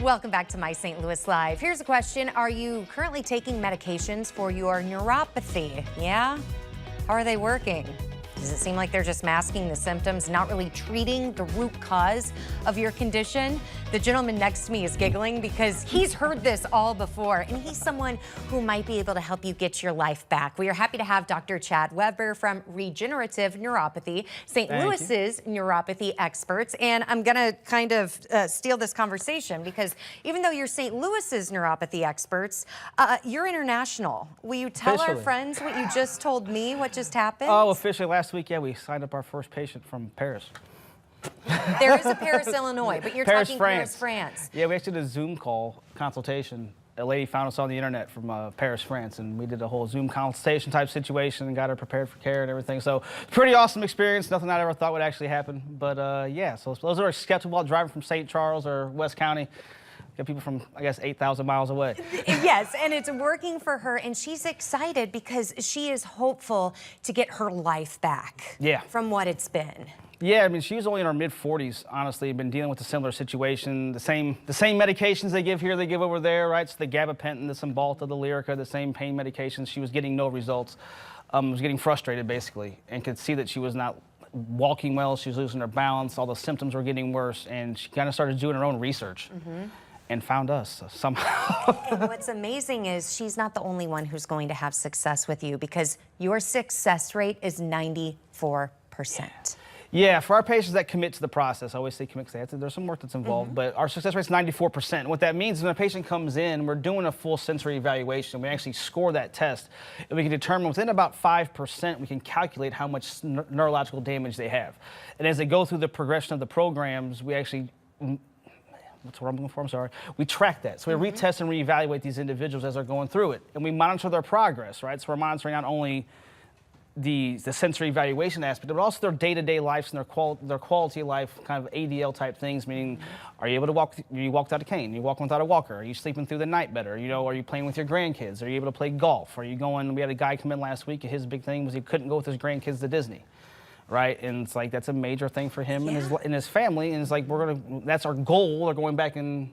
Welcome back to My St. Louis Live. Here's a question. Are you currently taking medications for your neuropathy? Yeah? How are they working? Does it seem like they're just masking the symptoms, not really treating the root cause of your condition? The gentleman next to me is giggling because he's heard this all before, and he's someone who might be able to help you get your life back. We are happy to have Dr. Chad Weber from Regenerative Neuropathy, St. Louis's neuropathy experts. And I'm going to kind of steal this conversation because even though you're St. Louis's neuropathy experts, you're international. Will you tell our friends what you just told me, what just happened? Oh, officially last week, yeah, we signed up our first patient from Paris. There is a Paris, Illinois, but you're Paris, talking France. Paris, France. Yeah, we actually did a Zoom call consultation. A lady found us on the internet from Paris, France, and we did a whole Zoom consultation type situation and got her prepared for care and everything. So pretty awesome experience. Nothing I ever thought would actually happen. But yeah, so those are skeptical about driving from St. Charles or West County. Got people from, I guess, 8,000 miles away. Yes, and it's working for her, and she's excited because she is hopeful to get her life back from what it's been. Yeah, I mean, she was only in her mid-40s, honestly, been dealing with a similar situation. The same medications they give here, they give over there, right? So the gabapentin, the Cymbalta, the Lyrica, the same pain medications. She was getting no results. Was getting frustrated, basically, and could see that she was not walking well. She was losing her balance. All the symptoms were getting worse, and she kind of started doing her own research. And found us somehow. And what's amazing is she's not the only one who's going to have success with you because your success rate is 94%. Yeah, for our patients that commit to the process, I always say commit because there's some work that's involved, but our success rate is 94%. And what that means is when a patient comes in, we're doing a full sensory evaluation. We actually score that test, and we can determine within about 5%, we can calculate how much neurological damage they have. And as they go through the progression of the programs, we actually what's what I'm looking for? I'm sorry. We track that. So we retest and reevaluate these individuals as they're going through it. And we monitor their progress, right? So we're monitoring not only the sensory evaluation aspect, but also their day-to-day lives and their quality of life, kind of ADL type things, meaning are you able to walk, you walk without a cane, you walk without a walker, are you sleeping through the night better, you know, are you playing with your grandkids, are you able to play golf, are you going, we had a guy come in last week, and his big thing was he couldn't go with his grandkids to Disney. Right, and it's like that's a major thing for him and his family, and it's like that's our goal. They're going back in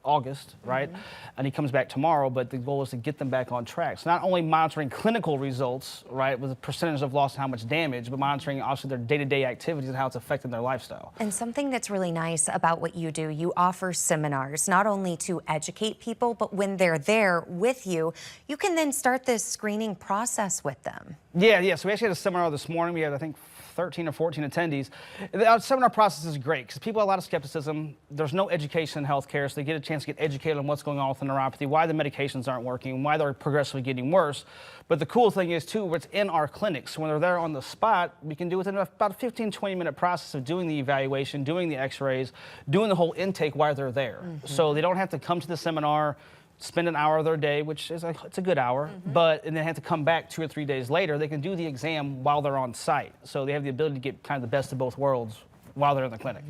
August, right? And he comes back tomorrow, but the goal is to get them back on track. So not only monitoring clinical results, right, with the percentage of loss and how much damage, but monitoring also their day-to-day activities and how it's affecting their lifestyle. And something that's really nice about what you do, you offer seminars, not only to educate people, but when they're there with you, you can then start this screening process with them. Yeah, so we actually had a seminar this morning. We had, I think, 13 or 14 attendees. Our seminar process is great because people have a lot of skepticism. There's no education in healthcare, so they get a chance to get educated on what's going on with the neuropathy, why the medications aren't working, why they're progressively getting worse. But the cool thing is, too, it's in our clinics. So when they're there on the spot, we can do within about a 15, 20-minute process of doing the evaluation, doing the x-rays, doing the whole intake while they're there. So they don't have to come to the seminar, spend an hour of their day, which is it's a good hour, and then have to come back 2 or 3 days later. They can do the exam while they're on site. So they have the ability to get kind of the best of both worlds while they're in the clinic.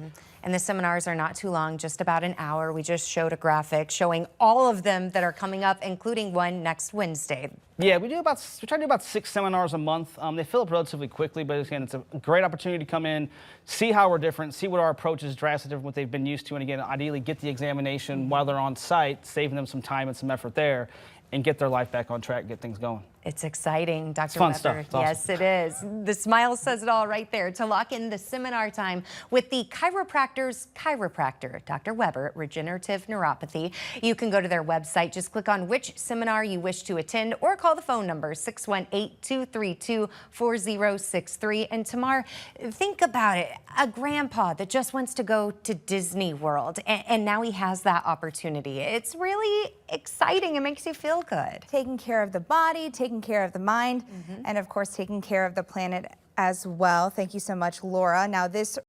And the seminars are not too long, just about an hour. We just showed a graphic showing all of them that are coming up, including one next Wednesday. Yeah, we try to do about 6 seminars a month. They fill up relatively quickly, but again, it's a great opportunity to come in, see how we're different, see what our approach is drastically different from what they've been used to, and again, ideally get the examination while they're on site, saving them some time and some effort there, and get their life back on track, get things going. It's exciting, Dr. It's fun Weber. stuff. It's awesome. Yes, it is. The smile says it all right there. To lock in the seminar time with the chiropractor's chiropractor, Dr. Weber, Regenerative Neuropathy, you can go to their website. Just click on which seminar you wish to attend or call the phone number 618-232-4063. And Tamar, think about it. A grandpa that just wants to go to Disney World, and now he has that opportunity. It's really exciting. It makes you feel good. Taking care of the body, taking care of the mind, and of course taking care of the planet as well. Thank you so much, Laura. Now this